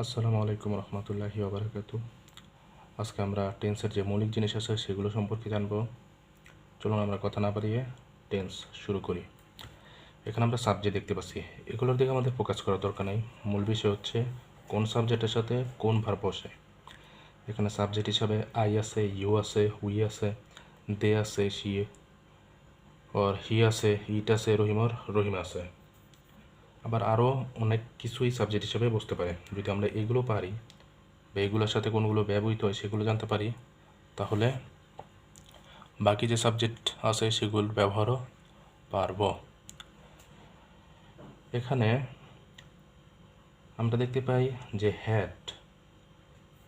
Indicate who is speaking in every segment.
Speaker 1: আসসালামু আলাইকুম রহমতুল্লাহি ওবারাকাতু। আজকে আমরা টেন্সের যে মৌলিক জিনিস আছে সেগুলো সম্পর্কে জানব। চলুন আমরা কথা না বাড়িয়ে টেন্স শুরু করি। এখানে আমরা সাবজেক্ট দেখতে পাচ্ছি, এগুলোর দিকে আমাদের ফোকাস করার দরকার নেই। মূল বিষয় হচ্ছে কোন সাবজেক্টের সাথে কোন ভার্ব বসে। এখানে সাবজেক্ট হিসাবে আই আছে, ইউ আছে, হুই আছে, দে আছে, শি ওর হি আছে, ইট আছে, রহিম আছে। আবার আরও অনেক কিছুই সাবজেক্ট হিসাবে বসতে পারে। যদি আমরা এগুলো পারি বা এগুলোর সাথে কোনগুলো ব্যবহৃত হয় সেগুলো জানতে পারি, তাহলে বাকি যে সাবজেক্ট আছে সেগুলোর ব্যবহারও পারব। এখানে আমরা দেখতে পাই যে হ্যাড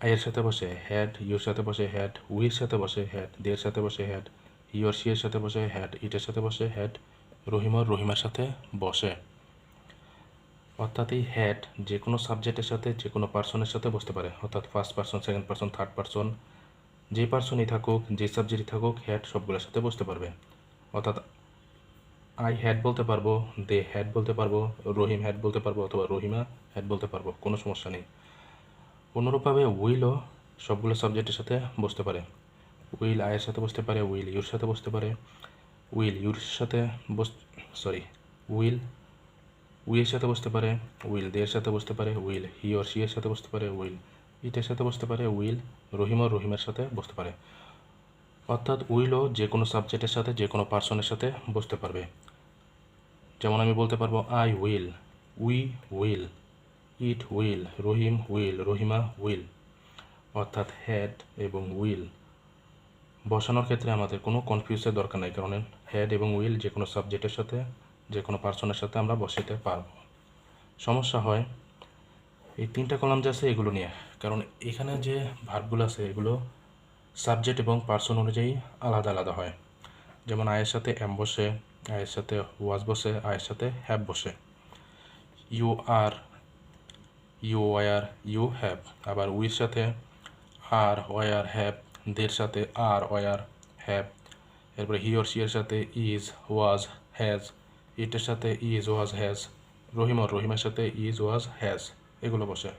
Speaker 1: আইয়ের সাথে বসে, হ্যাড ইউর সাথে বসে, হ্যাড উইর সাথে বসে, হ্যাড দের সাথে বসে, হ্যাড হি ওর শি এর সাথে বসে, হ্যাড ইটের সাথে বসে, হ্যাড রহিমার সাথে বসে। অর্থাৎ এই হ্যাড যে কোনো সাবজেক্টের সাথে যে কোনো পার্সনের সাথে বসতে পারে। অর্থাৎ first person, second person, third person, যে পার্সনই থাকুক, যে সাবজেক্টই থাকুক, হ্যাড সবগুলোর সাথে বসতে পারবে। অর্থাৎ আই হ্যাড বলতে পারবো, দে হ্যাড বলতে পারবো, রহিম হ্যাড বলতে পারবো, অথবা রহিমা হ্যাড বলতে পারবো, কোনো সমস্যা নেই। অনুরূপভাবে উইলও সবগুলো সাবজেক্টের সাথে বসতে পারে। উইল আয়ের সাথে বসতে পারে, উইল ইউর সাথে বসতে পারে, উইল ইউর সাথে উইল উইয়ের সাথে বসতে পারে, উইল দের সাথে বসতে পারে, উইল হি ওর শি এর সাথে বসতে পারে, উইল ইটের সাথে বসতে পারে, উইল রহিমের সাথে বসতে পারে। অর্থাৎ উইলও যে কোনো সাবজেক্টের সাথে যে কোনো পার্সনের সাথে বসতে পারবে। যেমন আমি বলতে পারবো I will, we will, it will, Rahim will, Rahima will. অর্থাৎ হ্যাড এবং উইল বসানোর ক্ষেত্রে আমাদের কোনো কনফিউজের দরকার নেই, কারণ হ্যাড এবং উইল যে কোনো সাবজেক্টের সাথে যে কোনো পার্সনের সাথে আমরা বসাতে পারবো। সমস্যা হয় এই তিনটা কলাম যে আছে এগুলো নিয়ে, কারণ এখানে যে ভার্বগুলো আছে এগুলো সাবজেক্ট এবং পার্সন অনুযায়ী আলাদা আলাদা হয়। যেমন আয়ের সাথে এম বসে, আয়ের সাথে ওয়াজ বসে, আয়ের সাথে হ্যাভ বসে। You are, you were, you have. আবার উইর সাথে আর ওয়ার হ্যাভ, দের সাথে আর ওয়ার হ্যাভ। এরপরে হি ওর শি এর সাথে ইজ ওয়াজ হ্যাজ, ইটের সাথে ইজ ওয়াজ হ্যাজ, রহিমের সাথে ইজ ওয়াজ হ্যাজ। এগুলো বসে।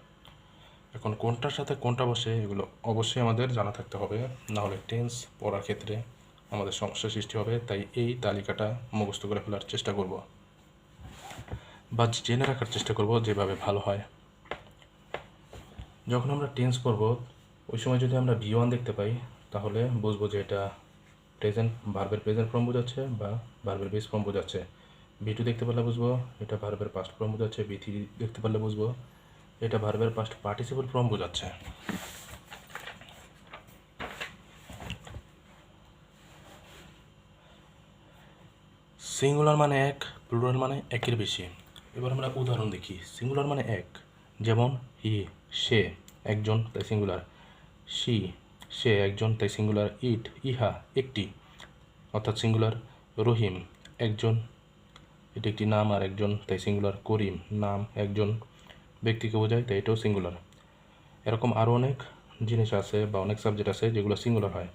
Speaker 1: এখন কোনটার সাথে কোনটা বসে এগুলো অবশ্যই আমাদের জানা থাকতে হবে, নাহলে টেন্স পড়ার ক্ষেত্রে আমাদের সমস্যা সৃষ্টি হবে। তাই এই তালিকাটা মুখস্থ করে ফেলার চেষ্টা করব বা জেনে রাখার চেষ্টা করব যেভাবে ভালো হয়। যখন আমরা টেন্স পড়ব ওই সময় যদি আমরা V1 দেখতে পাই তাহলে বুঝবো যে এটা ভার্বের প্রেজেন্ট ফর্ম বোঝাচ্ছে বা ভার্বের বেস ফর্ম বোঝাচ্ছে। V2 দেখতে পারলে বুঝবো এটা ভার্বের পাস্ট ফর্ম বোঝাচ্ছে। V3 দেখতে পারলে বুঝবো এটা ভার্বের পাস্ট পার্টিসিপল ফর্ম বোঝাচ্ছে। সিঙ্গুলার মানে এক, প্লুরাল মানে একের বেশি। এবার আমরা উদাহরণ দেখি। সিঙ্গুলার মানে এক, যেমন হি সে একজন তাই সিঙ্গুলার, শি সে একজন তাই সিঙ্গুলার, ইট ইহা একটি অর্থাৎ সিঙ্গুলার, রহিম একজন এটি একটি নাম আর একজন তাই সিঙ্গুলার, করিম নাম একজন ব্যক্তিকে বোঝায় তাই এটাও সিঙ্গুলার। এরকম আরও অনেক জিনিস আছে বা অনেক সাবজেক্ট আছে যেগুলো সিঙ্গুলার হয়।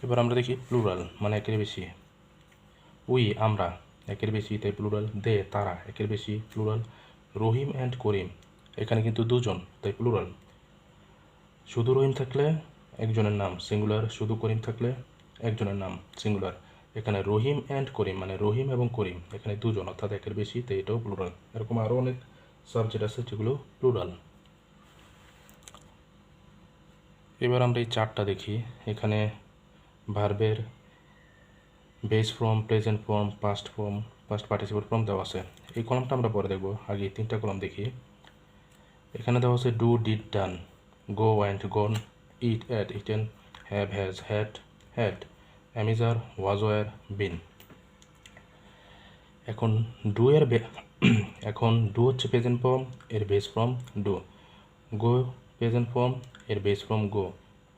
Speaker 1: এবার আমরা দেখি প্লুরাল মানে একের বেশি। উই আমরা একের বেশি তাই প্লুরাল, দে তারা একের বেশি প্লুরাল, রহিম অ্যান্ড করিম এখানে কিন্তু দুজন তাই প্লুরাল। শুধু রহিম থাকলে একজনের নাম সিঙ্গুলার, শুধু করিম থাকলে একজনের নাম সিঙ্গুলার। এখানে রহিম অ্যান্ড করিম মানে রহিম এবং করিম এখানে দুজন অর্থাৎ একের বেশি তাই এটাও প্লুরাল। এরকম আরও অনেক সাবজেক্ট আছে যেগুলো প্লুরাল। এবার আমরা এই চারটা দেখি। এখানে ভার্বের base form, present form, past participle form দেওয়া আছে। এই কলামটা আমরা পরে দেখব, আগে তিনটা কলাম দেখি। এখানে দেওয়া আছে do did done, go and gone, eat ate eaten, have has had, am is are was were been. এখন ডু এর এখন ডু হচ্ছে প্রেজেন্ট ফর্ম, এর base form do. Go present form, এর base form go.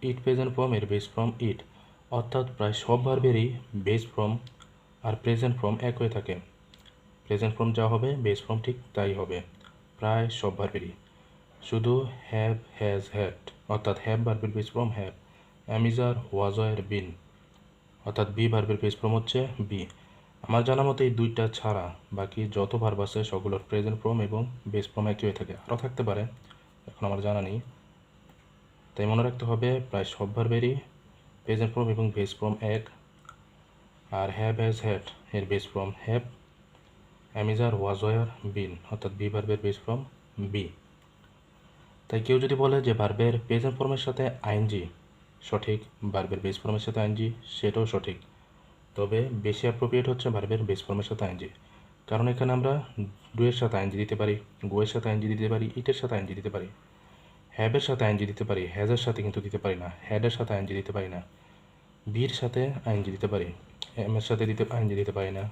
Speaker 1: Eat present form, এর base form eat. অর্থাৎ প্রায় সব ভার্বেরই বেস ফর্ম আর প্রেজেন্ট ফর্ম এক হয়ে থাকে। প্রেজেন্ট ফর্ম যা হবে বেস ফর্ম ঠিক তাই হবে প্রায় সব ভার্বেরই। শুধু হ্যাভ হ্যাজ হ্যাড অর্থাৎ হ্যাভ ভার্বের base form have, am is are was were been অর্থাৎ বি ভার্বের বেস ফর্ম হচ্ছে বি। আমার জানা মতো এই দুইটা ছাড়া বাকি যত ভার্ব আছে সবগুলোর প্রেজেন্ট ফর্ম এবং বেস ফর্ম একই হয়ে থাকে। আরও থাকতে পারে, এখন আমার জানা নেই, তাই মনে রাখতে হবে প্রায় সব ভার্বেরই প্রেজেন্ট ফর্ম এবং বেস ফর্ম এক। আর হ্যাভ হ্যাজ হ্যাড এর base form have, am is are was were been অর্থাৎ বি ভার্বের বেস ফর্ম বি। তাই কেউ যদি বলে যে ভার্বের প্রেজেন্ট ফর্মের সাথে আইএনজি সঠিক, ভার্বের বেস ফর্মের সাথে আইএনজি সেটাও সঠিক, তবে বেশি অ্যাপ্রোপ্রিয়েট হচ্ছে ভার্বের বেস ফর্মের সাথে আইএনজি। কারণ এখানে আমরা ডুয়ের সাথে আইএনজি দিতে পারি, গোয়ের সাথে আইএনজি দিতে পারি, ইটের সাথে আইএনজি দিতে পারি, হ্যাভের সাথে আইএনজি দিতে পারি, হ্যাজের সাথে কিন্তু দিতে পারি না, হ্যাডের সাথে আইএনজি দিতে পারি না, বির সাথে আইএনজি দিতে পারি, এম এর সাথে আইএনজি দিতে পারি না,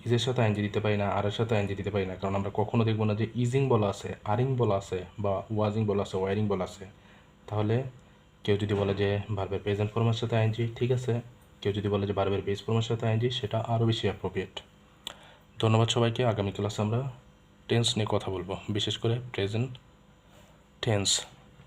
Speaker 1: ইজের সাথে আইএনজি দিতে পারি না, আর এর সাথে আইএনজি দিতে পারি না। কারণ আমরা কখনো দেখবো না যে ইজিং বলা আছে, আরিং বলা আছে, বা ওয়াজিং বলা আছে, ওয়ারিং বলা আছে। তাহলে কেউ যদি বলে যে ভার্বের প্রেজেন্ট ফর্মের সাথে আইএনজি, ঠিক আছে। কেউ যদি বলে যে ভার্বের বেস ফর্মের সাথে আইএনজি, সেটা আরও বেশি অ্যাপ্রোপ্রিয়েট। ধন্যবাদ সবাইকে। আগামী ক্লাসে আমরা টেন্স নিয়ে কথা বলবো, বিশেষ করে প্রেজেন্ট টেন্স।